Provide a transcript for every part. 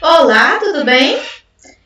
Olá, tudo bem?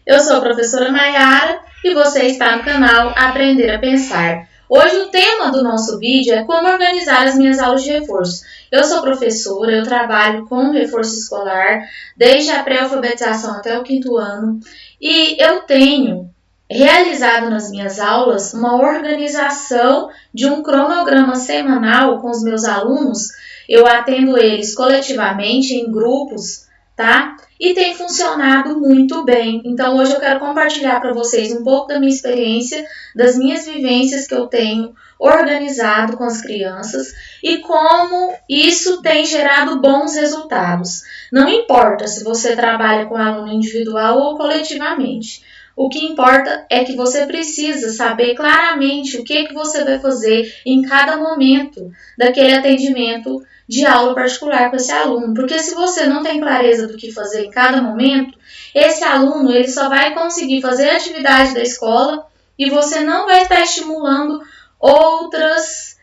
Eu sou a professora Maiara e você está no canal Aprender a Pensar. Hoje o tema do nosso vídeo é como organizar as minhas aulas de reforço. Eu sou professora, eu trabalho com reforço escolar desde a pré-alfabetização até o 5º ano e eu tenho realizado nas minhas aulas uma organização de um cronograma semanal com os meus alunos. Eu atendo eles coletivamente em grupos, tá? E tem funcionado muito bem. Então hoje eu quero compartilhar para vocês um pouco da minha experiência, das minhas vivências que eu tenho organizado com as crianças e como isso tem gerado bons resultados. Não importa se você trabalha com aluno individual ou coletivamente. O que importa é que você precisa saber claramente o que você vai fazer em cada momento daquele atendimento de aula particular com esse aluno. Porque se você não tem clareza do que fazer em cada momento, esse aluno ele só vai conseguir fazer a atividade da escola e você não vai estar estimulando outras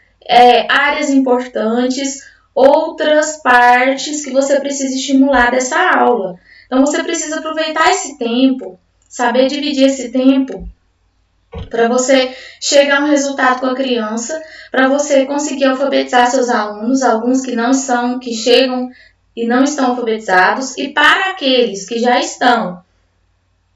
áreas importantes, outras partes que você precisa estimular dessa aula. Então você precisa aproveitar esse tempo, saber dividir esse tempo para você chegar a um resultado com a criança, para você conseguir alfabetizar seus alunos, alguns que chegam e não estão alfabetizados, e para aqueles que já estão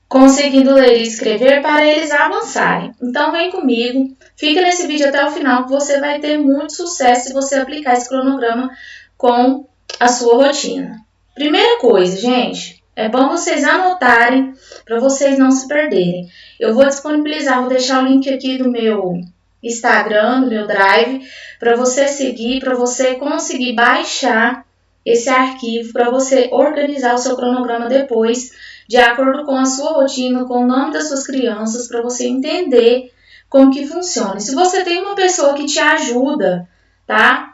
conseguindo ler e escrever, para eles avançarem. Então vem comigo, fica nesse vídeo até o final que você vai ter muito sucesso se você aplicar esse cronograma com a sua rotina. Primeira coisa, gente, é bom vocês anotarem para vocês não se perderem. Eu vou disponibilizar, vou deixar o link aqui do meu Instagram, do meu Drive, para você seguir, para você conseguir baixar esse arquivo, para você organizar o seu cronograma depois, de acordo com a sua rotina, com o nome das suas crianças, para você entender como que funciona. Se você tem uma pessoa que te ajuda, tá?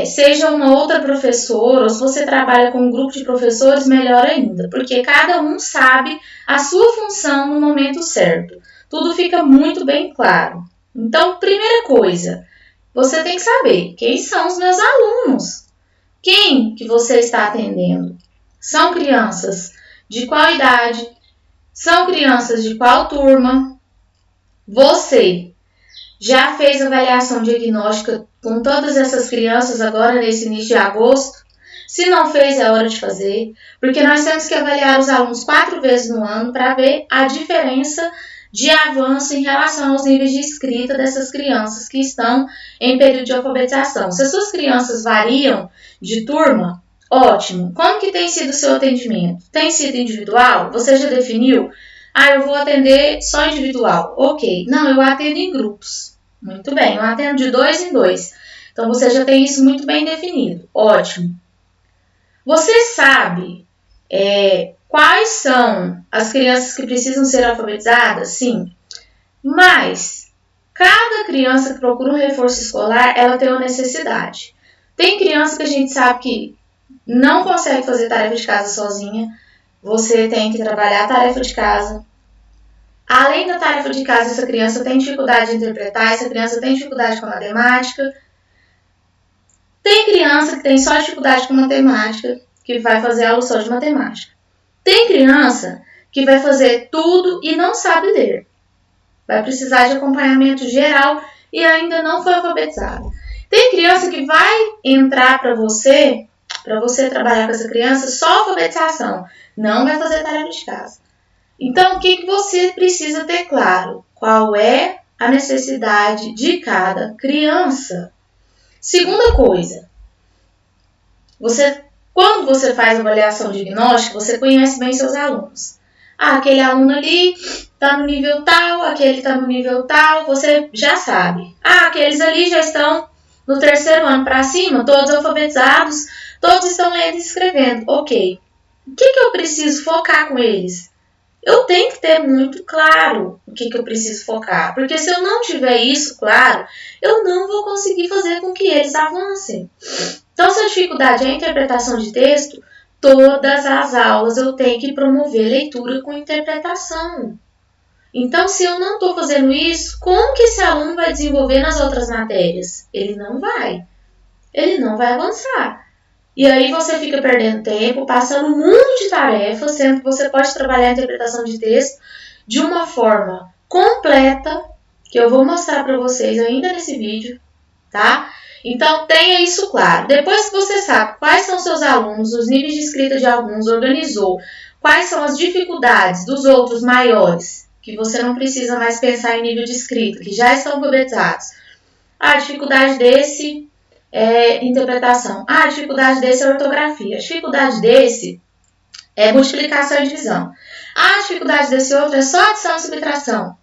Seja uma outra professora, ou se você trabalha com um grupo de professores, melhor ainda, porque cada um sabe a sua função no momento certo. Tudo fica muito bem claro. Então, primeira coisa, você tem que saber quem são os meus alunos. Quem que você está atendendo? São crianças de qual idade? São crianças de qual turma? Você já fez avaliação diagnóstica com todas essas crianças agora nesse início de agosto? Se não fez, é hora de fazer, porque nós temos que avaliar os alunos 4 vezes no ano para ver a diferença de avanço em relação aos níveis de escrita dessas crianças que estão em período de alfabetização. Se as suas crianças variam de turma, ótimo. Como que tem sido o seu atendimento? Tem sido individual? Você já definiu? Eu vou atender só individual. Ok. Não, eu atendo em grupos. Muito bem, eu atendo de 2 em 2. Então, você já tem isso muito bem definido. Ótimo. Você sabe quais são as crianças que precisam ser alfabetizadas? Sim. Mas, cada criança que procura um reforço escolar, ela tem uma necessidade. Tem criança que a gente sabe que não consegue fazer tarefa de casa sozinha. Você tem que trabalhar a tarefa de casa. Além da tarefa de casa, essa criança tem dificuldade de interpretar, essa criança tem dificuldade com matemática. Tem criança que tem só dificuldade com matemática, que vai fazer aula só de matemática. Tem criança que vai fazer tudo e não sabe ler. Vai precisar de acompanhamento geral e ainda não foi alfabetizada. Tem criança que vai entrar para você trabalhar com essa criança só alfabetização, não vai fazer tarefa de casa. Então, o que você precisa ter claro? Qual é a necessidade de cada criança? Segunda coisa, quando você faz avaliação diagnóstica, você conhece bem seus alunos. Aquele aluno ali está no nível tal, aquele está no nível tal, você já sabe. Aqueles ali já estão no 3º ano para cima, todos alfabetizados, todos estão lendo e escrevendo. Ok. O que eu preciso focar com eles? Eu tenho que ter muito claro o que eu preciso focar, porque se eu não tiver isso claro, eu não vou conseguir fazer com que eles avancem. Então, se a dificuldade é a interpretação de texto, todas as aulas eu tenho que promover leitura com interpretação. Então, se eu não estou fazendo isso, como que esse aluno vai desenvolver nas outras matérias? Ele não vai avançar. E aí você fica perdendo tempo, passando um mundo de tarefas, sendo que você pode trabalhar a interpretação de texto de uma forma completa, que eu vou mostrar para vocês ainda nesse vídeo, tá? Então, tenha isso claro. Depois que você sabe quais são seus alunos, os níveis de escrita de alguns, organizou, quais são as dificuldades dos outros maiores, que você não precisa mais pensar em nível de escrita, que já estão alfabetizados. A dificuldade desse é interpretação. A dificuldade desse é ortografia. A dificuldade desse é multiplicação e divisão. A dificuldade desse outro é só adição e subtração.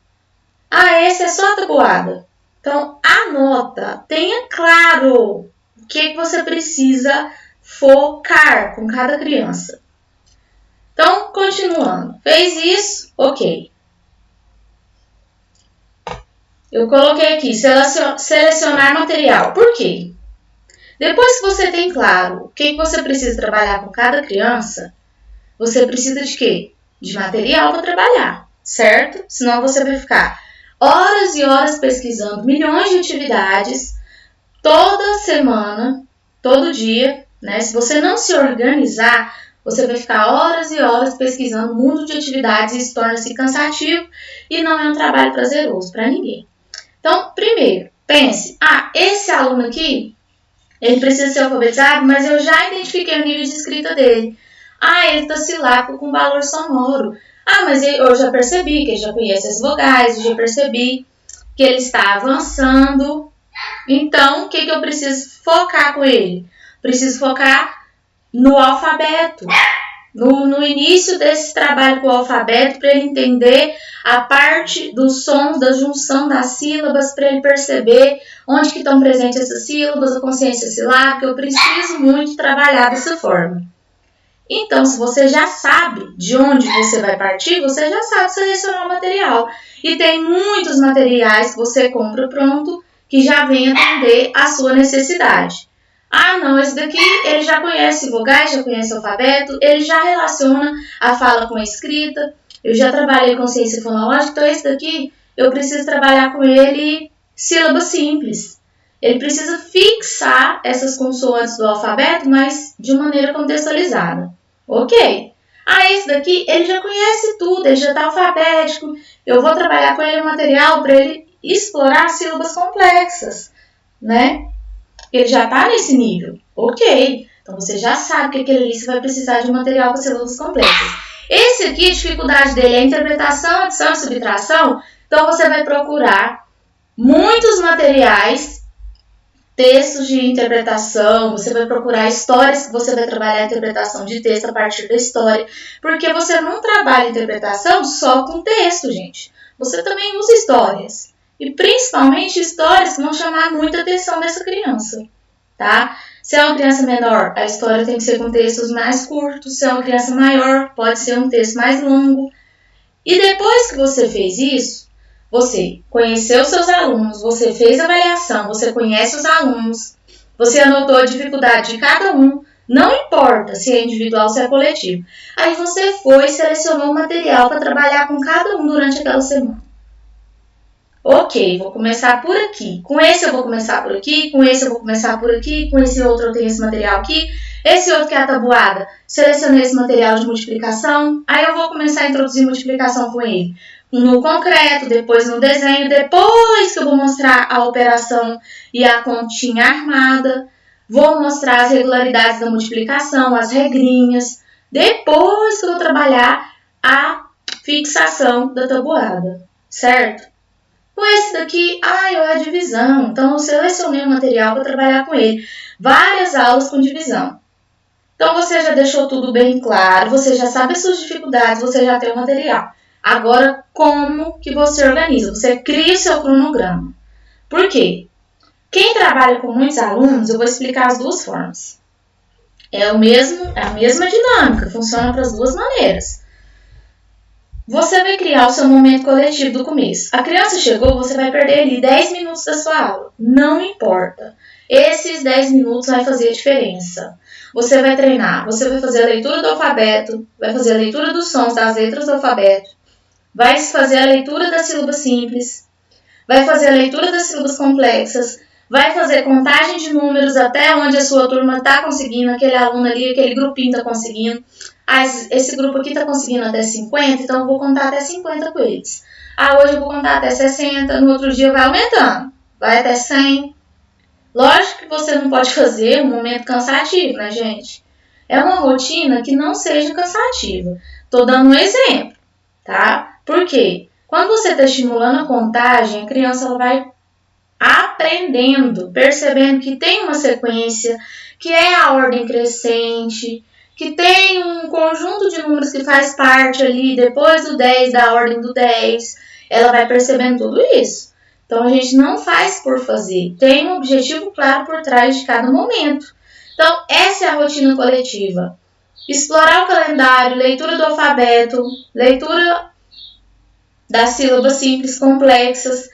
Esse é só tabuada. Então, anota, tenha claro o que você precisa focar com cada criança. Então, continuando. Fez isso? Ok. Eu coloquei aqui, selecionar material. Por quê? Depois que você tem claro o que você precisa trabalhar com cada criança, você precisa de quê? De material para trabalhar, certo? Senão você vai ficar horas e horas pesquisando milhões de atividades, toda semana, todo dia, né? Se você não se organizar, você vai ficar horas e horas pesquisando um mundo de atividades e isso torna-se cansativo e não é um trabalho prazeroso para ninguém. Então, primeiro, pense, esse aluno aqui, ele precisa ser alfabetizado, mas eu já identifiquei o nível de escrita dele. Ele está silábico com valor sonoro. Mas eu já percebi que ele já conhece as vogais, eu já percebi que ele está avançando. Então, o que eu preciso focar com ele? Preciso focar no alfabeto. No início desse trabalho com o alfabeto, para ele entender a parte dos sons, da junção das sílabas, para ele perceber onde que estão presentes essas sílabas, a consciência silábica. Eu preciso muito trabalhar dessa forma. Então, se você já sabe de onde você vai partir, você já sabe selecionar o material. E tem muitos materiais que você compra pronto que já vem atender a sua necessidade. Não, esse daqui ele já conhece vogais, já conhece alfabeto, ele já relaciona a fala com a escrita, eu já trabalhei com ciência fonológica, então esse daqui eu preciso trabalhar com ele sílabas simples. Ele precisa fixar essas consoantes do alfabeto, mas de maneira contextualizada. Ok. Esse daqui ele já conhece tudo, ele já está alfabético, eu vou trabalhar com ele um material para ele explorar sílabas complexas, né? Ele já está nesse nível. Ok. Então, você já sabe que aquele ali você vai precisar de material para sílabas complexas. Esse aqui, a dificuldade dele é a interpretação, adição e subtração. Então, você vai procurar muitos materiais, textos de interpretação, você vai procurar histórias que você vai trabalhar a interpretação de texto a partir da história. Porque você não trabalha a interpretação só com texto, gente. Você também usa histórias. E principalmente histórias que vão chamar muita atenção dessa criança, tá? Se é uma criança menor, a história tem que ser com textos mais curtos. Se é uma criança maior, pode ser um texto mais longo. E depois que você fez isso, você conheceu seus alunos, você fez a avaliação, você conhece os alunos, você anotou a dificuldade de cada um, não importa se é individual ou se é coletivo. Aí você foi e selecionou o material para trabalhar com cada um durante aquela semana. Ok, vou começar por aqui. Com esse eu vou começar por aqui, com esse eu vou começar por aqui, com esse outro eu tenho esse material aqui, esse outro que é a tabuada, selecionei esse material de multiplicação, aí eu vou começar a introduzir multiplicação com ele. No concreto, depois no desenho, depois que eu vou mostrar a operação e a continha armada, vou mostrar as regularidades da multiplicação, as regrinhas, depois que eu vou trabalhar a fixação da tabuada, certo? Com esse daqui, é a divisão. Então, eu selecionei o material para trabalhar com ele. Várias aulas com divisão. Então, você já deixou tudo bem claro, você já sabe as suas dificuldades, você já tem o material. Agora, como que você organiza? Você cria o seu cronograma. Por quê? Quem trabalha com muitos alunos, eu vou explicar as duas formas. É a mesma dinâmica, funciona para as duas maneiras. Você vai criar o seu momento coletivo do começo. A criança chegou, você vai perder ali 10 minutos da sua aula. Não importa. Esses 10 minutos vai fazer a diferença. Você vai treinar, você vai fazer a leitura do alfabeto, vai fazer a leitura dos sons das letras do alfabeto, vai fazer a leitura das sílabas simples, vai fazer a leitura das sílabas complexas, vai fazer contagem de números até onde a sua turma está conseguindo, aquele aluno ali, aquele grupinho está conseguindo. Ah, esse grupo aqui está conseguindo até 50, então eu vou contar até 50 com eles. Ah, hoje eu vou contar até 60, no outro dia vai aumentando, vai até 100. Lógico que você não pode fazer um momento cansativo, né, gente? É uma rotina que não seja cansativa. Tô dando um exemplo, tá? Por quê? Quando você está estimulando a contagem, a criança ela vai aprendendo, percebendo que tem uma sequência, que é a ordem crescente, que tem um conjunto de números que faz parte ali, depois do 10, da ordem do 10. Ela vai percebendo tudo isso. Então, a gente não faz por fazer. Tem um objetivo claro por trás de cada momento. Então, essa é a rotina coletiva. Explorar o calendário, leitura do alfabeto, leitura das sílabas simples complexas.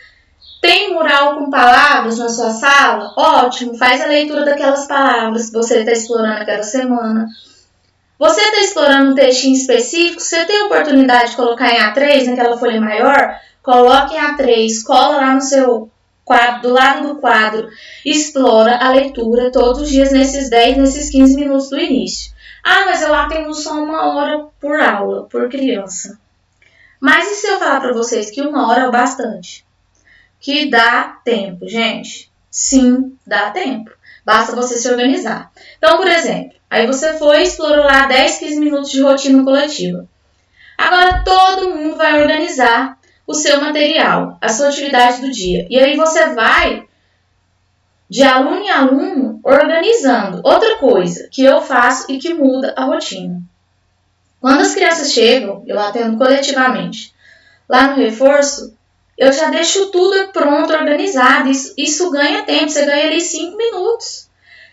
Tem mural com palavras na sua sala? Ótimo, faz a leitura daquelas palavras que você está explorando aquela semana. Você está explorando um textinho específico, você tem a oportunidade de colocar em A3, naquela folha maior, coloque em A3, cola lá no seu quadro, do lado do quadro, explora a leitura todos os dias nesses 10, nesses 15 minutos do início. Ah, mas eu atendo só 1 hora por aula, por criança. Mas e se eu falar para vocês que 1 hora é o bastante? Que dá tempo, gente. Sim, dá tempo. Basta você se organizar. Então, por exemplo, aí você foi e explorou lá 10, 15 minutos de rotina coletiva. Agora todo mundo vai organizar o seu material, a sua atividade do dia. E aí você vai, de aluno em aluno, organizando. Outra coisa que eu faço e que muda a rotina. Quando as crianças chegam, eu atendo coletivamente. Lá no reforço, eu já deixo tudo pronto, organizado. Isso ganha tempo, você ganha ali 5 minutos.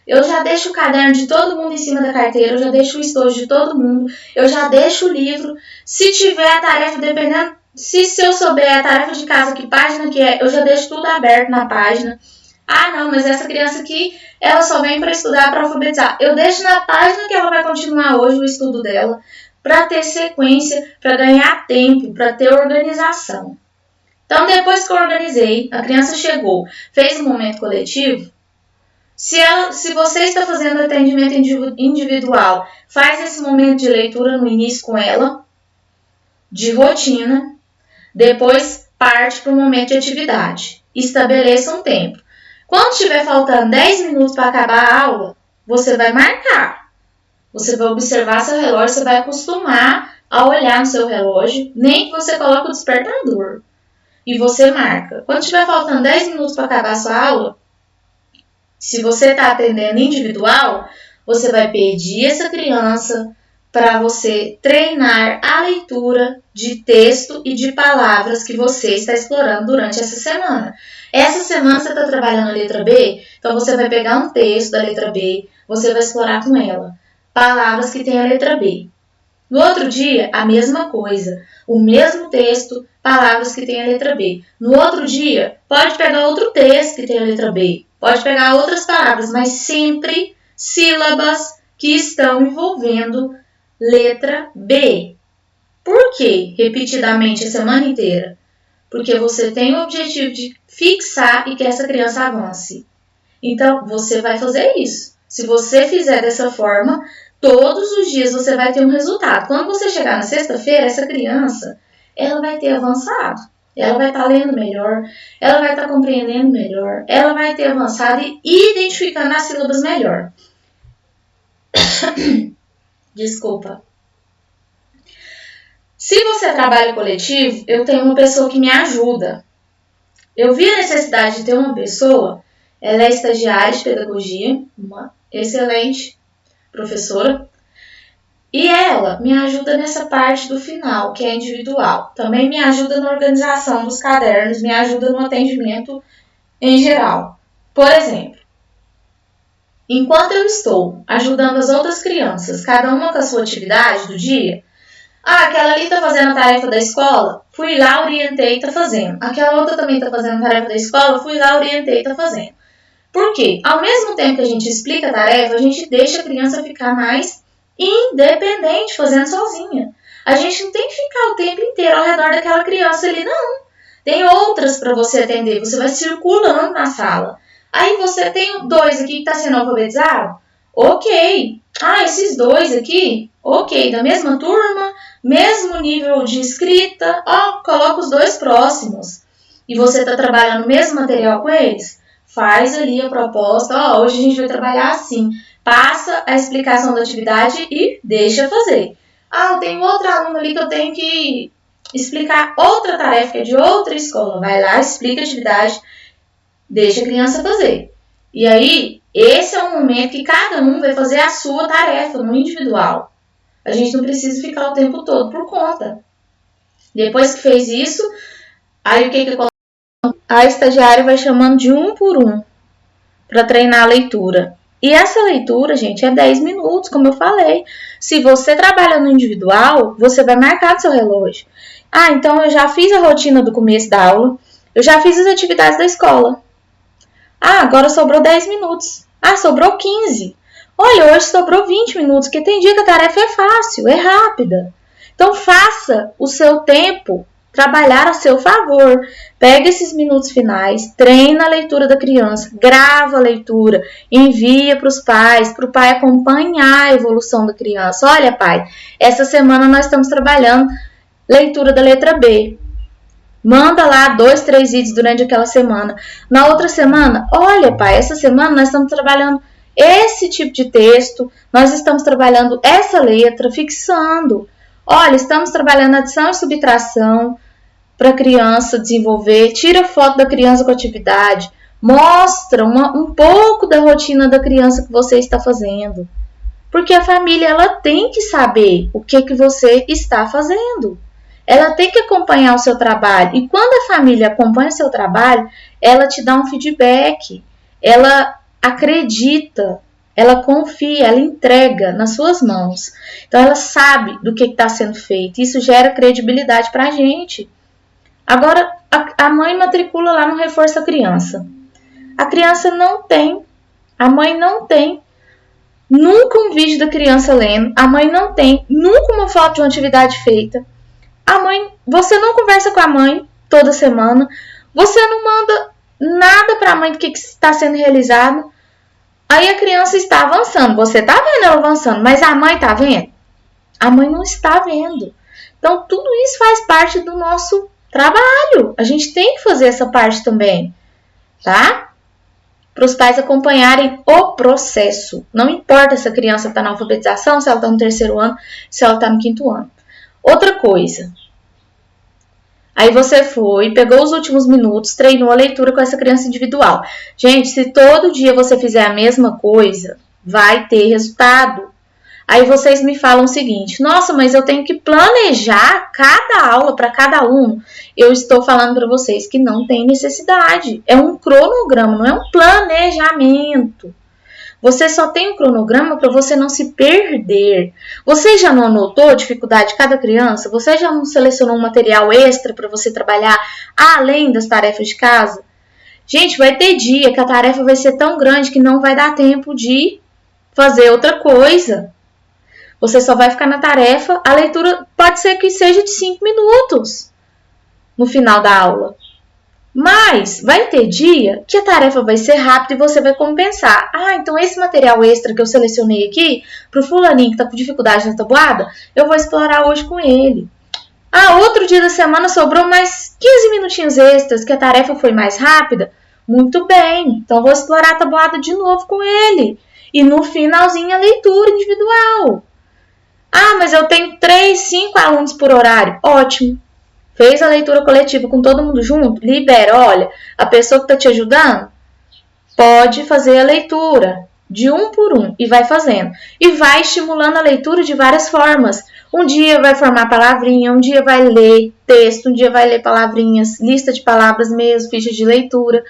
Eu já deixo o caderno de todo mundo em cima da carteira, eu já deixo o estojo de todo mundo, eu já deixo o livro. Se tiver a tarefa, dependendo, se eu souber a tarefa de casa, que página que é, eu já deixo tudo aberto na página. Ah, não, mas essa criança aqui, ela só vem para estudar, para alfabetizar. Eu deixo na página que ela vai continuar hoje o estudo dela, para ter sequência, para ganhar tempo, para ter organização. Então, depois que eu organizei, a criança chegou, fez um momento coletivo. Se você está fazendo atendimento individual, faz esse momento de leitura no início com ela, de rotina, depois parte para o momento de atividade. Estabeleça um tempo. Quando estiver faltando 10 minutos para acabar a aula, você vai marcar. Você vai observar seu relógio, você vai acostumar a olhar no seu relógio, nem que você coloque o despertador. E você marca. Quando estiver faltando 10 minutos para acabar a sua aula, se você está atendendo individual, você vai pedir essa criança para você treinar a leitura de texto e de palavras que você está explorando durante essa semana. Essa semana você está trabalhando a letra B, então você vai pegar um texto da letra B, você vai explorar com ela palavras que têm a letra B. No outro dia, a mesma coisa, o mesmo texto, palavras que têm a letra B. No outro dia, pode pegar outro texto que tem a letra B, pode pegar outras palavras, mas sempre sílabas que estão envolvendo letra B. Por quê? Repetidamente a semana inteira. Porque você tem o objetivo de fixar e que essa criança avance. Então, você vai fazer isso. Se você fizer dessa forma, todos os dias você vai ter um resultado. Quando você chegar na sexta-feira, essa criança, ela vai ter avançado. Ela vai estar lendo melhor, ela vai estar compreendendo melhor, ela vai ter avançado e identificando as sílabas melhor. Desculpa. Se você trabalha coletivo, eu tenho uma pessoa que me ajuda. Eu vi a necessidade de ter uma pessoa, ela é estagiária de pedagogia, uma excelente professora, e ela me ajuda nessa parte do final, que é individual. Também me ajuda na organização dos cadernos, me ajuda no atendimento em geral. Por exemplo, enquanto eu estou ajudando as outras crianças, cada uma com a sua atividade do dia, aquela ali está fazendo a tarefa da escola, fui lá, orientei e está fazendo. Aquela outra também está fazendo a tarefa da escola, fui lá, orientei e está fazendo. Por quê? Ao mesmo tempo que a gente explica a tarefa, a gente deixa a criança ficar mais independente, fazendo sozinha. A gente não tem que ficar o tempo inteiro ao redor daquela criança ali, não. Tem outras para você atender, você vai circulando na sala. Aí você tem 2 aqui que está sendo alfabetizado? Ok. Ah, esses 2 aqui? Ok, da mesma turma, mesmo nível de escrita. Ó, coloca os 2 próximos. E você está trabalhando o mesmo material com eles? Faz ali a proposta. Ó, hoje a gente vai trabalhar assim. Passa a explicação da atividade e deixa fazer. Ah, eu tenho outro aluno ali que eu tenho que explicar outra tarefa que é de outra escola. Vai lá, explica a atividade, deixa a criança fazer. E aí, esse é o momento que cada um vai fazer a sua tarefa no individual. A gente não precisa ficar o tempo todo por conta. Depois que fez isso, aí o que acontece? A estagiária vai chamando de um por um para treinar a leitura. E essa leitura, gente, é 10 minutos, como eu falei. Se você trabalha no individual, você vai marcar no seu relógio. Ah, então eu já fiz a rotina do começo da aula, eu já fiz as atividades da escola. Ah, agora sobrou 10 minutos. Ah, sobrou 15. Olha, hoje sobrou 20 minutos, porque tem dia que a tarefa é fácil, é rápida. Então, faça o seu tempo trabalhar a seu favor. Pega esses minutos finais, treina a leitura da criança, grava a leitura, envia para os pais, para o pai acompanhar a evolução da criança. Olha, pai, essa semana nós estamos trabalhando leitura da letra B. Manda lá 2, 3 vídeos durante aquela semana. Na outra semana, olha, pai, essa semana nós estamos trabalhando esse tipo de texto, nós estamos trabalhando essa letra, fixando. Olha, estamos trabalhando adição e subtração para a criança desenvolver. Tira foto da criança com atividade. Mostra um pouco da rotina da criança que você está fazendo. Porque a família ela tem que saber o que você está fazendo. Ela tem que acompanhar o seu trabalho. E quando a família acompanha o seu trabalho, ela te dá um feedback. Ela acredita, ela confia, ela entrega nas suas mãos. Então, ela sabe do que está sendo feito. Isso gera credibilidade para a gente. Agora, a mãe matricula lá no Reforço da Criança. A criança não tem, a mãe não tem nunca um vídeo da criança lendo, a mãe não tem nunca uma foto de uma atividade feita. A mãe, você não conversa com a mãe toda semana, você não manda nada para a mãe do que está sendo realizado. Aí a criança está avançando, você está vendo ela avançando, mas a mãe está vendo? A mãe não está vendo. Então, tudo isso faz parte do nosso trabalho. A gente tem que fazer essa parte também, tá? Para os pais acompanharem o processo. Não importa se a criança está na alfabetização, se ela está no 3º ano, se ela está no 5º ano. Outra coisa. Aí você foi, pegou os últimos minutos, treinou a leitura com essa criança individual. Gente, se todo dia você fizer a mesma coisa, vai ter resultado. Aí vocês me falam o seguinte: nossa, mas eu tenho que planejar cada aula para cada aluno. Eu estou falando para vocês que não tem necessidade. É um cronograma, não é um planejamento. Você só tem um cronograma para você não se perder. Você já não anotou a dificuldade de cada criança? Você já não selecionou um material extra para você trabalhar além das tarefas de casa? Gente, vai ter dia que a tarefa vai ser tão grande que não vai dar tempo de fazer outra coisa. Você só vai ficar na tarefa. A leitura pode ser que seja de 5 minutos no final da aula. Mas vai ter dia que a tarefa vai ser rápida e você vai compensar. Ah, então esse material extra que eu selecionei aqui, para o fulaninho que está com dificuldade na tabuada, eu vou explorar hoje com ele. Ah, outro dia da semana sobrou mais 15 minutinhos extras, que a tarefa foi mais rápida. Muito bem, então vou explorar a tabuada de novo com ele. E no finalzinho a leitura individual. Ah, mas eu tenho 3, 5 alunos por horário. Ótimo. Fez a leitura coletiva com todo mundo junto? Libera. Olha, a pessoa que está te ajudando pode fazer a leitura de um por um e vai fazendo. E vai estimulando a leitura de várias formas. Um dia vai formar palavrinha, um dia vai ler texto, um dia vai ler palavrinhas, lista de palavras mesmo, ficha de leitura,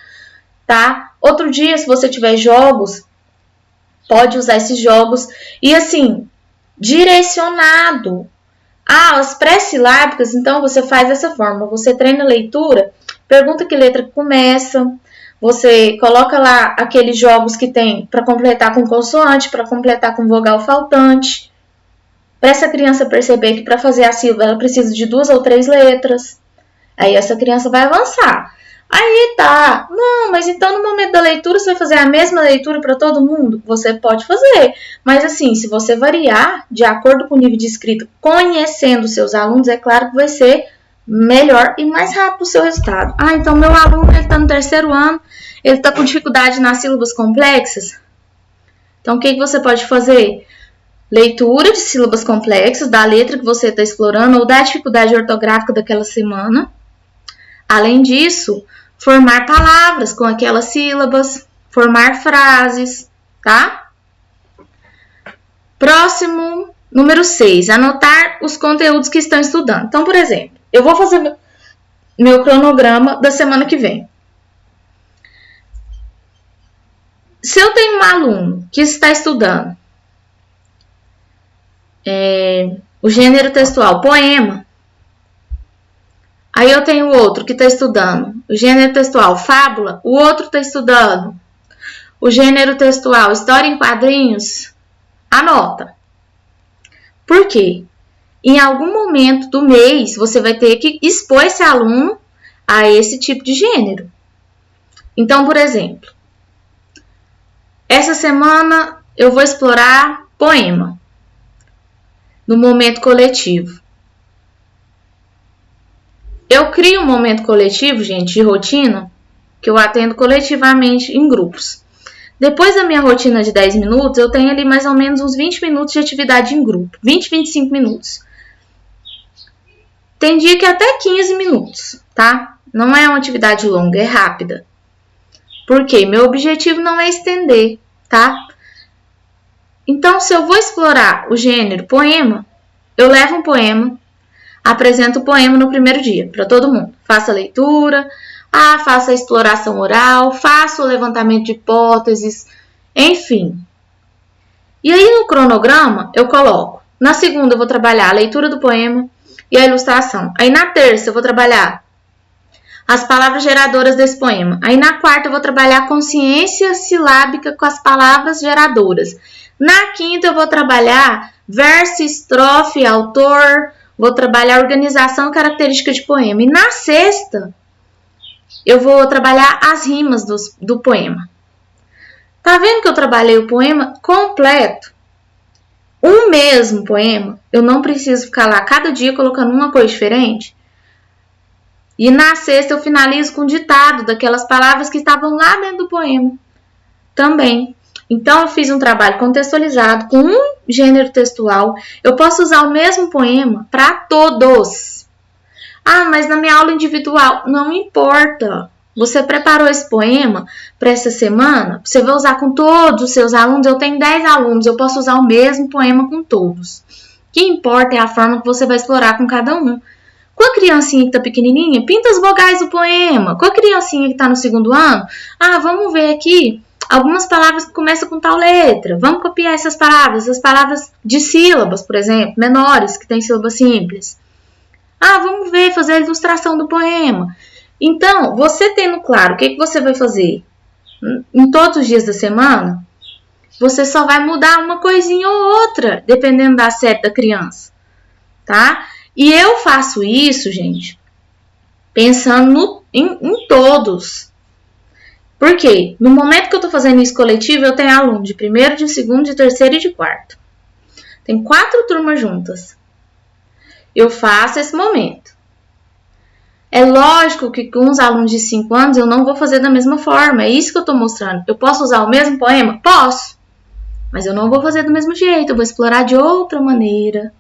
tá? Outro dia, se você tiver jogos, pode usar esses jogos. E assim, direcionado. Ah, as pré-silábicas, então você faz dessa forma. Você treina a leitura, pergunta que letra começa, você coloca lá aqueles jogos que tem para completar com consoante, para completar com vogal faltante. Para essa criança perceber que para fazer a sílaba ela precisa de 2 ou 3 letras. Aí essa criança vai avançar. Aí tá, não, mas então no momento da leitura você vai fazer a mesma leitura para todo mundo? Você pode fazer, mas assim, se você variar de acordo com o nível de escrita, conhecendo seus alunos, é claro que vai ser melhor e mais rápido o seu resultado. Ah, então meu aluno ele está no 3º ano, ele está com dificuldade nas sílabas complexas. Então o que você pode fazer? Leitura de sílabas complexas, da letra que você está explorando ou da dificuldade ortográfica daquela semana. Além disso, formar palavras com aquelas sílabas, formar frases, tá? Próximo, número 6, anotar os conteúdos que estão estudando. Então, por exemplo, eu vou fazer meu cronograma da semana que vem. Se eu tenho um aluno que está estudando o gênero textual, poema, aí eu tenho outro que está estudando o gênero textual, fábula, o outro está estudando o gênero textual, história em quadrinhos, anota. Por quê? Em algum momento do mês, você vai ter que expor esse aluno a esse tipo de gênero. Então, por exemplo, essa semana eu vou explorar poema no momento coletivo. Eu crio um momento coletivo, gente, de rotina, que eu atendo coletivamente em grupos. Depois da minha rotina de 10 minutos, eu tenho ali mais ou menos uns 20 minutos de atividade em grupo. 20, 25 minutos. Tem dia que até 15 minutos, tá? Não é uma atividade longa, é rápida. Por quê? Meu objetivo não é estender, tá? Então, se eu vou explorar o gênero poema, eu levo um poema, apresento o poema no primeiro dia para todo mundo. Faça a leitura, faça a exploração oral, faça o levantamento de hipóteses, enfim. E aí no cronograma eu coloco, na segunda eu vou trabalhar a leitura do poema e a ilustração. Aí na terça eu vou trabalhar as palavras geradoras desse poema. Aí na quarta eu vou trabalhar a consciência silábica com as palavras geradoras. Na quinta eu vou trabalhar verso, estrofe, autor, vou trabalhar organização característica de poema. E na sexta, eu vou trabalhar as rimas do poema. Tá vendo que eu trabalhei o poema completo? Um mesmo poema, eu não preciso ficar lá cada dia colocando uma coisa diferente. E na sexta eu finalizo com o ditado daquelas palavras que estavam lá dentro do poema. Também. Então, eu fiz um trabalho contextualizado com um gênero textual. Eu posso usar o mesmo poema para todos. Mas na minha aula individual, não importa. Você preparou esse poema para essa semana? Você vai usar com todos os seus alunos? Eu tenho 10 alunos, eu posso usar o mesmo poema com todos. O que importa é a forma que você vai explorar com cada um. Com a criancinha que está pequenininha, pinta as vogais do poema. Com a criancinha que está no 2º ano, vamos ver aqui algumas palavras que começam com tal letra. Vamos copiar essas palavras, as palavras de sílabas, por exemplo, menores, que têm sílabas simples. Vamos ver, fazer a ilustração do poema. Então, você tendo claro o que você vai fazer em todos os dias da semana, você só vai mudar uma coisinha ou outra, dependendo da série da criança, tá? E eu faço isso, gente, pensando em todos. Por quê? No momento que eu estou fazendo isso coletivo, eu tenho aluno de 1º, de 2º, de 3º e de 4º. Tem 4 turmas juntas. Eu faço esse momento. É lógico que com os alunos de 5 anos eu não vou fazer da mesma forma. É isso que eu estou mostrando. Eu posso usar o mesmo poema? Posso. Mas eu não vou fazer do mesmo jeito. Eu vou explorar de outra maneira.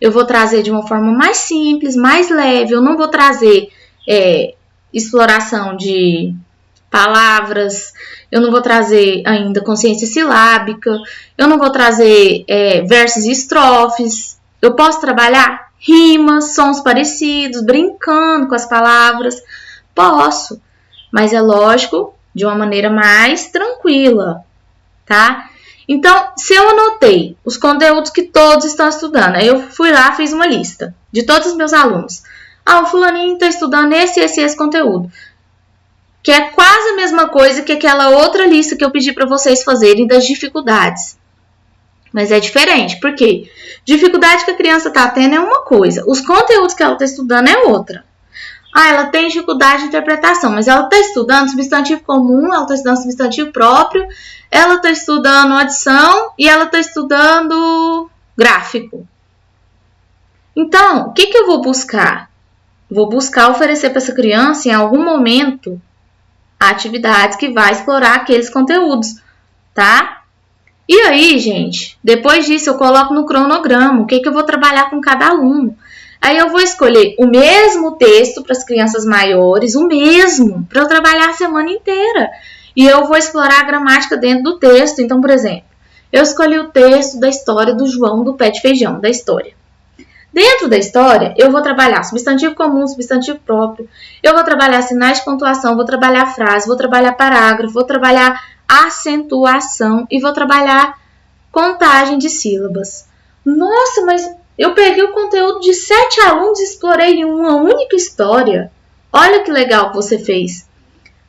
Eu vou trazer de uma forma mais simples, mais leve. Eu não vou trazer exploração de palavras, eu não vou trazer ainda consciência silábica, eu não vou trazer versos e estrofes. Eu posso trabalhar rimas, sons parecidos, brincando com as palavras. Posso, mas é lógico, de uma maneira mais tranquila, tá? Então, se eu anotei os conteúdos que todos estão estudando, aí eu fui lá, fiz uma lista de todos os meus alunos. O fulaninho está estudando esse conteúdo. Que é quase a mesma coisa que aquela outra lista que eu pedi para vocês fazerem das dificuldades. Mas é diferente, por quê? Dificuldade que a criança está tendo é uma coisa, os conteúdos que ela está estudando é outra. Ah, ela tem dificuldade de interpretação, mas ela está estudando substantivo comum, ela está estudando substantivo próprio, ela está estudando adição e ela está estudando gráfico. Então, o que eu vou buscar? Vou buscar oferecer para essa criança, em algum momento, atividades que vai explorar aqueles conteúdos, tá? E aí, gente, depois disso eu coloco no cronograma o que eu vou trabalhar com cada aluno. Aí eu vou escolher o mesmo texto para as crianças maiores, o mesmo, para eu trabalhar a semana inteira. E eu vou explorar a gramática dentro do texto. Então, por exemplo, eu escolhi o texto da história do João do pé de feijão, da história. Dentro da história, eu vou trabalhar substantivo comum, substantivo próprio, eu vou trabalhar sinais de pontuação, vou trabalhar frase, vou trabalhar parágrafo, vou trabalhar acentuação e vou trabalhar contagem de sílabas. Nossa, mas eu peguei o conteúdo de 7 alunos e explorei em uma única história. Olha que legal que você fez.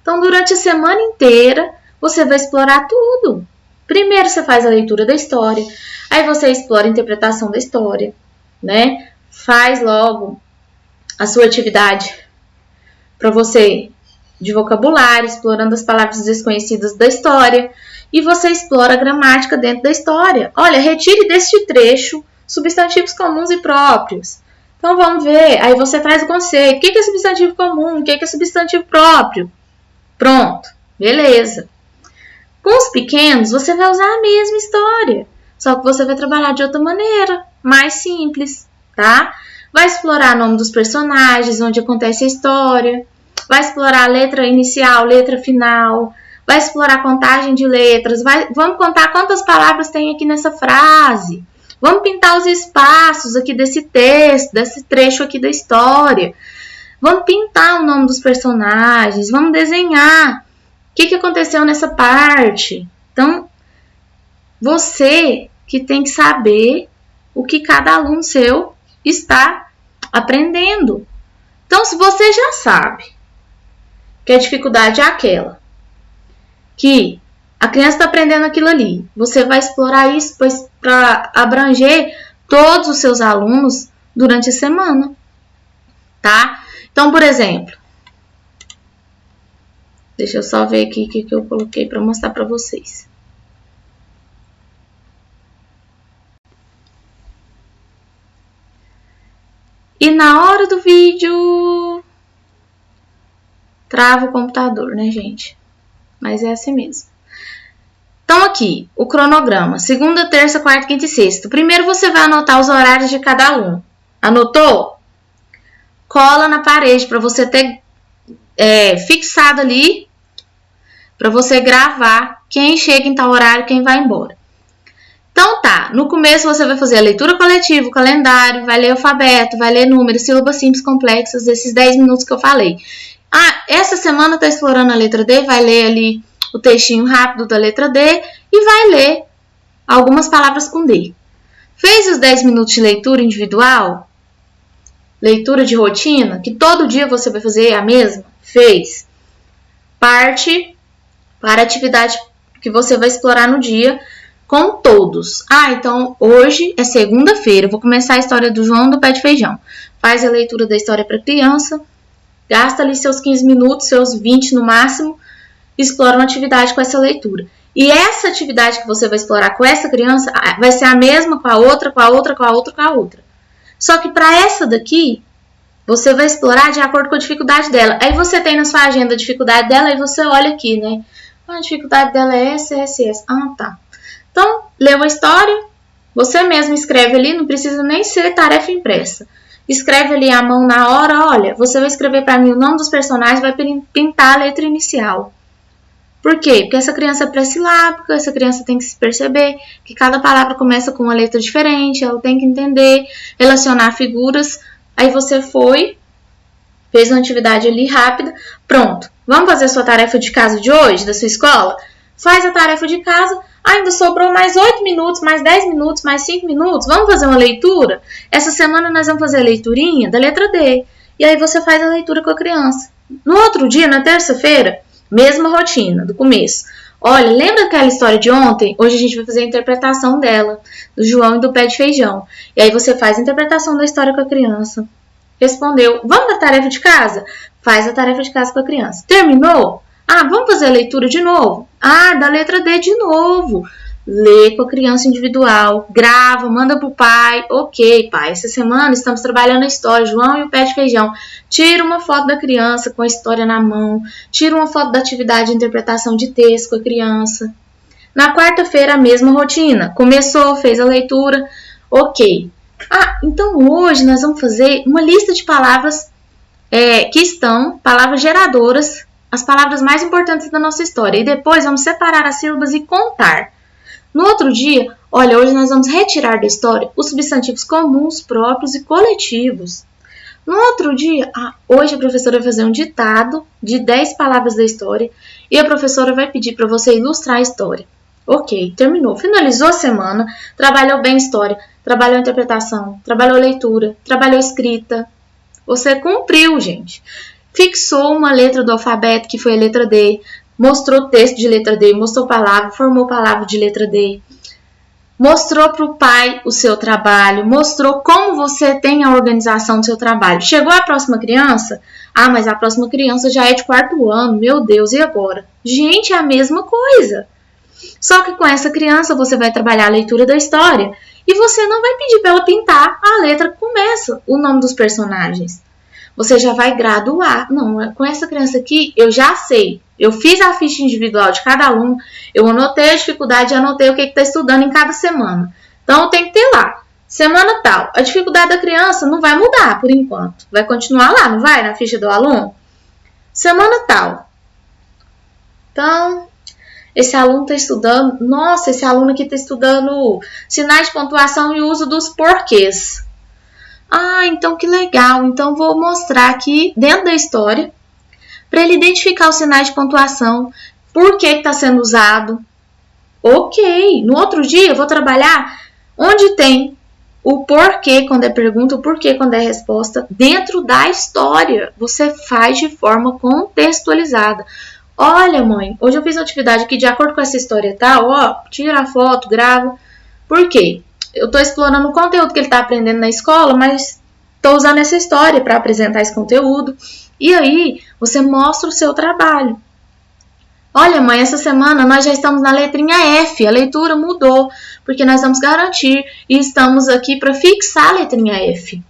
Então, durante a semana inteira, você vai explorar tudo. Primeiro, você faz a leitura da história, aí você explora a interpretação da história, né? Faz logo a sua atividade para você de vocabulário, explorando as palavras desconhecidas da história, e você explora a gramática dentro da história. Olha, retire deste trecho substantivos comuns e próprios. Então, vamos ver. Aí você traz o conceito. O que é substantivo comum? O que é substantivo próprio? Pronto. Beleza. Com os pequenos, você vai usar a mesma história. Só que você vai trabalhar de outra maneira. Mais simples, tá? Vai explorar o nome dos personagens, onde acontece a história. Vai explorar a letra inicial, letra final. Vai explorar a contagem de letras. Vamos contar quantas palavras tem aqui nessa frase. Vamos pintar os espaços aqui desse texto, desse trecho aqui da história. Vamos pintar o nome dos personagens. Vamos desenhar. O que aconteceu nessa parte? Então, você que tem que saber o que cada aluno seu está aprendendo. Então, se você já sabe que a dificuldade é aquela, que a criança está aprendendo aquilo ali, você vai explorar isso para abranger todos os seus alunos durante a semana, tá? Então, por exemplo, deixa eu só ver aqui o que eu coloquei para mostrar para vocês. E na hora do vídeo, trava o computador, né, gente? Mas é assim mesmo. Então, aqui, o cronograma. Segunda, terça, quarta, quinta e sexta. Primeiro, você vai anotar os horários de cada aluno. Anotou? Cola na parede para você ter fixado ali, para você gravar quem chega em tal horário, quem vai embora. Então, tá. No começo, você vai fazer a leitura coletiva, o calendário, vai ler alfabeto, vai ler números, sílabas simples complexas, esses 10 minutos que eu falei. Ah, essa semana tá explorando a letra D, vai ler ali o textinho rápido da letra D e vai ler algumas palavras com D. Fez os 10 minutos de leitura individual? Leitura de rotina, que todo dia você vai fazer a mesma? Fez. Parte para a atividade que você vai explorar no dia com todos. Ah, então hoje é segunda-feira, eu vou começar a história do João do pé de feijão. Faz a leitura da história para criança, gasta ali seus 15 minutos, seus 20 no máximo, explora uma atividade com essa leitura. E essa atividade que você vai explorar com essa criança vai ser a mesma com a outra, com a outra, com a outra, com a outra. Só que para essa daqui, você vai explorar de acordo com a dificuldade dela. Aí você tem na sua agenda a dificuldade dela e você olha aqui, né? A dificuldade dela é essa, essa, essa. Ah, tá. Então, leu a história, você mesmo escreve ali, não precisa nem ser tarefa impressa. Escreve ali à mão na hora, olha, você vai escrever para mim o nome dos personagens, vai pintar a letra inicial. Por quê? Porque essa criança é pré-silábica, essa criança tem que se perceber que cada palavra começa com uma letra diferente, ela tem que entender, relacionar figuras. Aí você fez uma atividade ali rápida, pronto. Vamos fazer a sua tarefa de casa de hoje, da sua escola? Faz a tarefa de casa, ainda sobrou mais 8 minutos, mais 10 minutos, mais 5 minutos. Vamos fazer uma leitura? Essa semana nós vamos fazer a leiturinha da letra D. E aí você faz a leitura com a criança. No outro dia, na terça-feira, mesma rotina, do começo. Olha, lembra aquela história de ontem? Hoje a gente vai fazer a interpretação dela, do João e do pé de feijão. E aí você faz a interpretação da história com a criança. Respondeu. Vamos para a tarefa de casa? Faz a tarefa de casa com a criança. Terminou? Ah, vamos fazer a leitura de novo? Ah, da letra D de novo. Lê com a criança individual, grava, manda pro pai. Ok, pai, essa semana estamos trabalhando a história, João e o pé de feijão. Tira uma foto da criança com a história na mão. Tira uma foto da atividade de interpretação de texto com a criança. Na quarta-feira, a mesma rotina. Começou, fez a leitura. Ok. Ah, então hoje nós vamos fazer uma lista de palavras que estão, palavras geradoras, as palavras mais importantes da nossa história. E depois vamos separar as sílabas e contar. No outro dia, olha, hoje nós vamos retirar da história os substantivos comuns, próprios e coletivos. No outro dia, hoje a professora vai fazer um ditado de 10 palavras da história e a professora vai pedir para você ilustrar a história. Ok, terminou. Finalizou a semana, trabalhou bem a história, trabalhou a interpretação, trabalhou a leitura, trabalhou a escrita. Você cumpriu, gente. Fixou uma letra do alfabeto, que foi a letra D, mostrou texto de letra D, mostrou palavra, formou palavra de letra D, mostrou para o pai o seu trabalho, mostrou como você tem a organização do seu trabalho. Chegou a próxima criança? Ah, mas a próxima criança já é de 4º ano, meu Deus, e agora? Gente, é a mesma coisa. Só que com essa criança você vai trabalhar a leitura da história e você não vai pedir para ela pintar a letra que começa o nome dos personagens. Você já vai graduar. Não, com essa criança aqui eu já sei. Eu fiz a ficha individual de cada aluno, eu anotei a dificuldade e anotei o que está estudando em cada semana. Então tem que ter lá. Semana tal, a dificuldade da criança não vai mudar por enquanto. Vai continuar lá, não vai? Na ficha do aluno? Semana tal. Então, esse aluno está estudando... Nossa, esse aluno aqui está estudando sinais de pontuação e uso dos porquês. Ah, então que legal. Então vou mostrar aqui dentro da história para ele identificar os sinais de pontuação, por que está sendo usado. Ok, no outro dia eu vou trabalhar onde tem o porquê quando é pergunta, o porquê quando é resposta, dentro da história. Você faz de forma contextualizada. Olha, mãe, hoje eu fiz uma atividade aqui de acordo com essa história tal, tira a foto, grava. Por quê? Eu estou explorando o conteúdo que ele está aprendendo na escola, mas estou usando essa história para apresentar esse conteúdo. E aí, você mostra o seu trabalho. Olha, mãe, essa semana nós já estamos na letrinha F. A leitura mudou, porque nós vamos garantir e estamos aqui para fixar a letrinha F,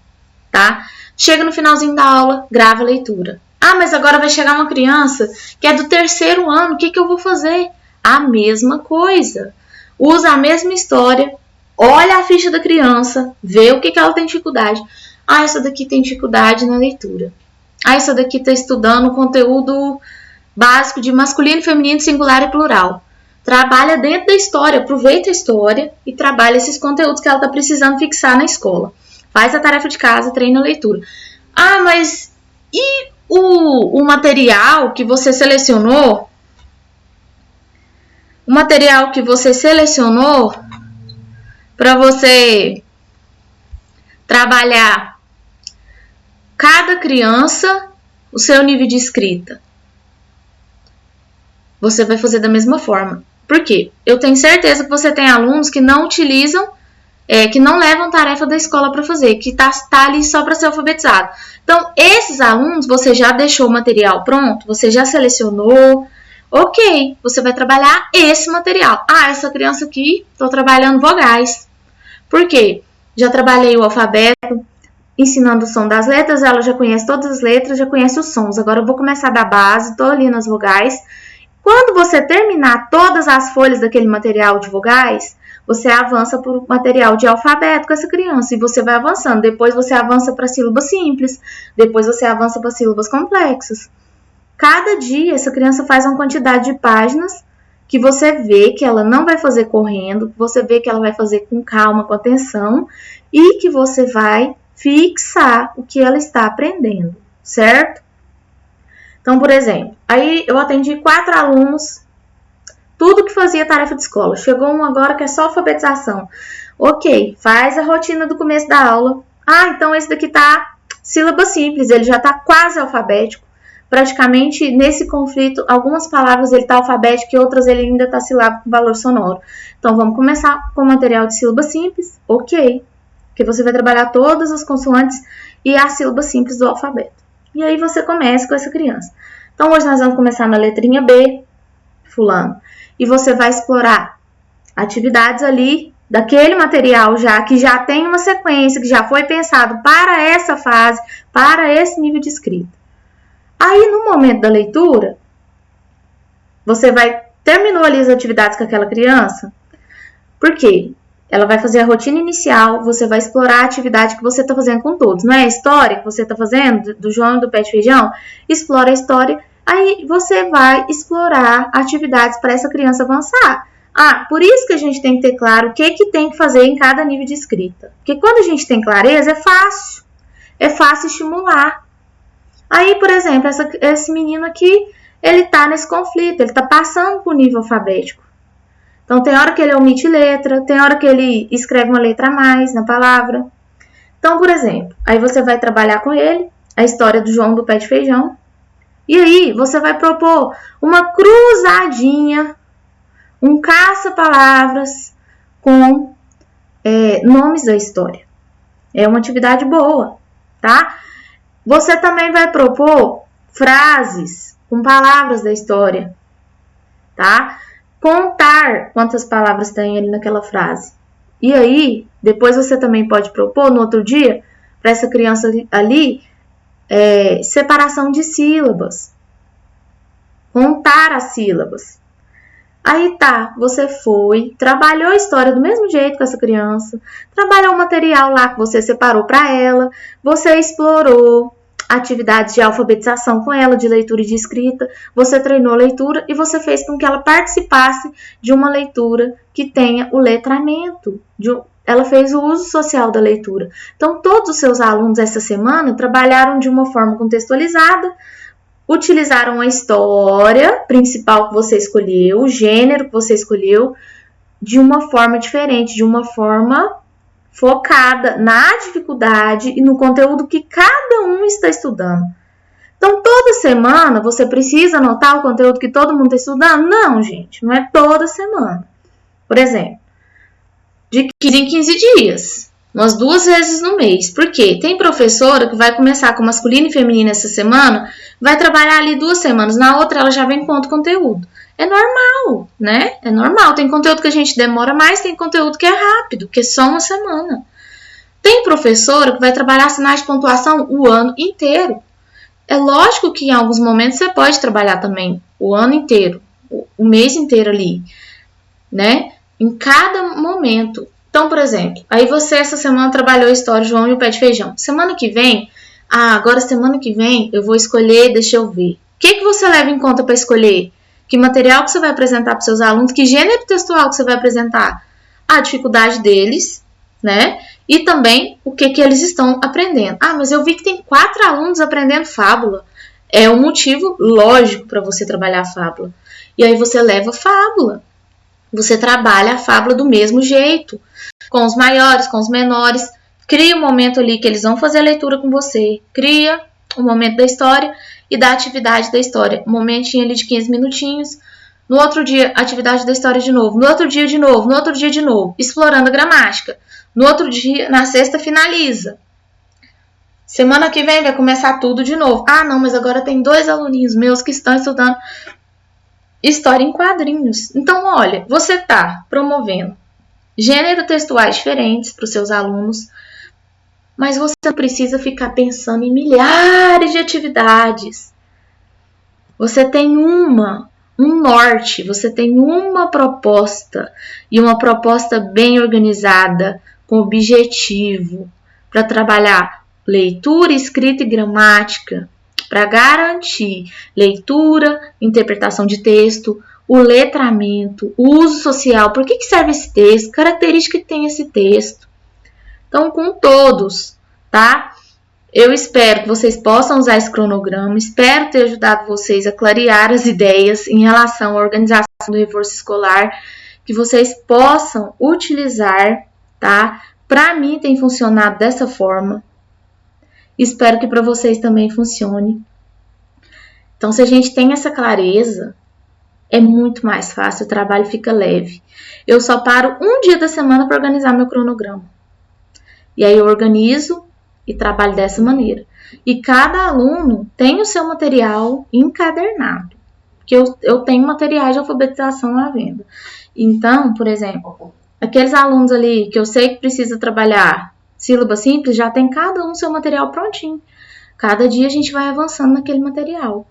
tá? Chega no finalzinho da aula, grava a leitura. Ah, mas agora vai chegar uma criança que é do 3º ano, o que eu vou fazer? A mesma coisa. Usa a mesma história, olha a ficha da criança, vê o que ela tem dificuldade. Ah, essa daqui tem dificuldade na leitura. Ah, essa daqui está estudando o conteúdo básico de masculino, feminino, singular e plural. Trabalha dentro da história, aproveita a história e trabalha esses conteúdos que ela está precisando fixar na escola. Faz a tarefa de casa, treina a leitura. Ah, mas e o material que você selecionou? O material que você selecionou para você trabalhar cada criança, o seu nível de escrita. Você vai fazer da mesma forma. Por quê? Eu tenho certeza que você tem alunos que não utilizam, que não levam tarefa da escola para fazer, que tá ali só para ser alfabetizado. Então, esses alunos, você já deixou o material pronto, você já selecionou. Ok, você vai trabalhar esse material. Ah, essa criança aqui, estou trabalhando vogais. Por quê? Já trabalhei o alfabeto, ensinando o som das letras, ela já conhece todas as letras, já conhece os sons. Agora eu vou começar da base, estou ali nas vogais. Quando você terminar todas as folhas daquele material de vogais, você avança para o material de alfabeto com essa criança e você vai avançando. Depois você avança para sílabas simples, depois você avança para sílabas complexas. Cada dia essa criança faz uma quantidade de páginas que você vê que ela não vai fazer correndo, que você vê que ela vai fazer com calma, com atenção e que você vai fixar o que ela está aprendendo, certo? Então, por exemplo, aí eu atendi 4 alunos, tudo que fazia tarefa de escola. Chegou um agora que é só alfabetização. Ok, faz a rotina do começo da aula. Ah, então esse daqui tá sílaba simples, ele já tá quase alfabético. Praticamente nesse conflito, algumas palavras ele tá alfabético e outras ele ainda tá silábico com valor sonoro. Então, vamos começar com o material de sílaba simples. Ok. porque você vai trabalhar todas as consoantes e as sílabas simples do alfabeto. E aí você começa com essa criança. Então, hoje nós vamos começar na letrinha B, fulano. E você vai explorar atividades ali daquele material já, que já tem uma sequência, que já foi pensado para essa fase, para esse nível de escrita. Aí, no momento da leitura, você terminou ali as atividades com aquela criança. Por quê? Ela vai fazer a rotina inicial, você vai explorar a atividade que você está fazendo com todos. Não é a história que você está fazendo do João e do Pé de Feijão? Explora a história, aí você vai explorar atividades para essa criança avançar. Por isso que a gente tem que ter claro o que tem que fazer em cada nível de escrita. Porque quando a gente tem clareza, é fácil estimular. Aí, por exemplo, esse menino aqui, ele está nesse conflito, ele está passando por nível alfabético. Então, tem hora que ele omite letra, tem hora que ele escreve uma letra a mais na palavra. Então, por exemplo, aí você vai trabalhar com ele a história do João do Pé de Feijão. E aí, você vai propor uma cruzadinha, um caça-palavras com nomes da história. É uma atividade boa, tá? Você também vai propor frases com palavras da história, tá? Contar quantas palavras tem ali naquela frase. E aí, depois você também pode propor, no outro dia, para essa criança ali, separação de sílabas. Contar as sílabas. Aí tá, você trabalhou a história do mesmo jeito com essa criança, trabalhou o material lá que você separou para ela, você explorou atividades de alfabetização com ela, de leitura e de escrita, você treinou a leitura e você fez com que ela participasse de uma leitura que tenha o letramento. Ela fez o uso social da leitura. Então, todos os seus alunos essa semana trabalharam de uma forma contextualizada, utilizaram a história principal que você escolheu, o gênero que você escolheu, de uma forma diferente, de uma forma focada na dificuldade e no conteúdo que cada um está estudando. Então, toda semana você precisa anotar o conteúdo que todo mundo está estudando? Não, gente, não é toda semana. Por exemplo, de 15 em 15 dias, umas 2 vezes no mês. Por quê? Tem professora que vai começar com masculino e feminino essa semana, vai trabalhar ali 2 semanas, na outra ela já vem com outro conteúdo. É normal, né? É normal. Tem conteúdo que a gente demora mais, tem conteúdo que é rápido, que é só uma semana. Tem professora que vai trabalhar sinais de pontuação o ano inteiro. É lógico que em alguns momentos você pode trabalhar também o ano inteiro, o mês inteiro ali, né? Em cada momento. Então, por exemplo, aí você essa semana trabalhou a história do João e o Pé de Feijão. Semana que vem, eu vou escolher, deixa eu ver. O que você leva em conta para escolher? Que material que você vai apresentar para os seus alunos? Que gênero textual que você vai apresentar? A dificuldade deles, né? E também o que eles estão aprendendo. Mas eu vi que tem 4 alunos aprendendo fábula. É um motivo lógico para você trabalhar a fábula. E aí você leva a fábula. Você trabalha a fábula do mesmo jeito. Com os maiores, com os menores. Cria um momento ali que eles vão fazer a leitura com você. Cria um momento da história e da atividade da história. Um momentinho ali de 15 minutinhos. No outro dia, atividade da história de novo. No outro dia de novo. No outro dia de novo. Explorando a gramática. No outro dia, na sexta, finaliza. Semana que vem vai começar tudo de novo. Não, mas agora tem 2 aluninhos meus que estão estudando história em quadrinhos. Então, olha, você está promovendo gêneros textuais diferentes para os seus alunos, mas você não precisa ficar pensando em milhares de atividades. Você tem um norte, você tem uma proposta, e uma proposta bem organizada, com objetivo, para trabalhar leitura, escrita e gramática, para garantir leitura, interpretação de texto, o letramento, o uso social, por que serve esse texto, característica que tem esse texto. Então, com todos, tá? Eu espero que vocês possam usar esse cronograma, espero ter ajudado vocês a clarear as ideias em relação à organização do reforço escolar, que vocês possam utilizar, tá? Para mim tem funcionado dessa forma. Espero que para vocês também funcione. Então, se a gente tem essa clareza, é muito mais fácil, o trabalho fica leve. Eu só paro um dia da semana para organizar meu cronograma. E aí eu organizo e trabalho dessa maneira. E cada aluno tem o seu material encadernado, porque eu tenho materiais de alfabetização à venda. Então, por exemplo, aqueles alunos ali que eu sei que precisa trabalhar sílaba simples, já tem cada um seu material prontinho. Cada dia a gente vai avançando naquele material.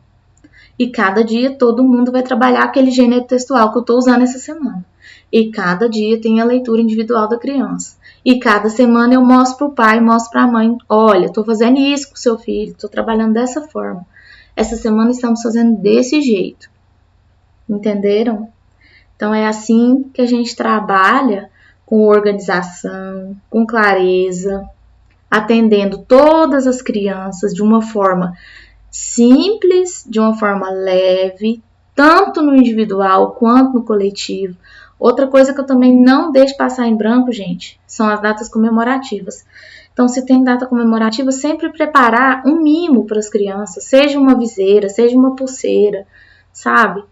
E cada dia todo mundo vai trabalhar aquele gênero textual que eu estou usando essa semana. E cada dia tem a leitura individual da criança. E cada semana eu mostro para o pai, mostro para a mãe, olha, estou fazendo isso com o seu filho, estou trabalhando dessa forma. Essa semana estamos fazendo desse jeito. Entenderam? Então é assim que a gente trabalha com organização, com clareza, atendendo todas as crianças de uma forma simples, de uma forma leve, tanto no individual quanto no coletivo. Outra coisa que eu também não deixo passar em branco, gente, são as datas comemorativas. Então, se tem data comemorativa, sempre preparar um mimo para as crianças, seja uma viseira, seja uma pulseira, sabe?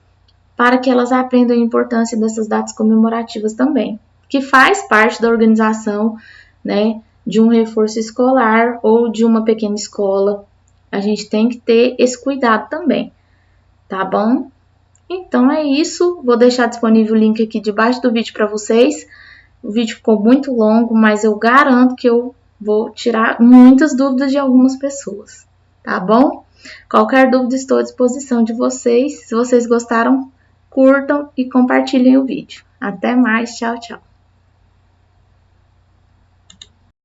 Para que elas aprendam a importância dessas datas comemorativas também, que faz parte da organização, né, de um reforço escolar ou de uma pequena escola. A gente tem que ter esse cuidado também, tá bom? Então é isso, vou deixar disponível o link aqui debaixo do vídeo para vocês. O vídeo ficou muito longo, mas eu garanto que eu vou tirar muitas dúvidas de algumas pessoas, tá bom? Qualquer dúvida, estou à disposição de vocês. Se vocês gostaram, curtam e compartilhem o vídeo. Até mais, tchau, tchau.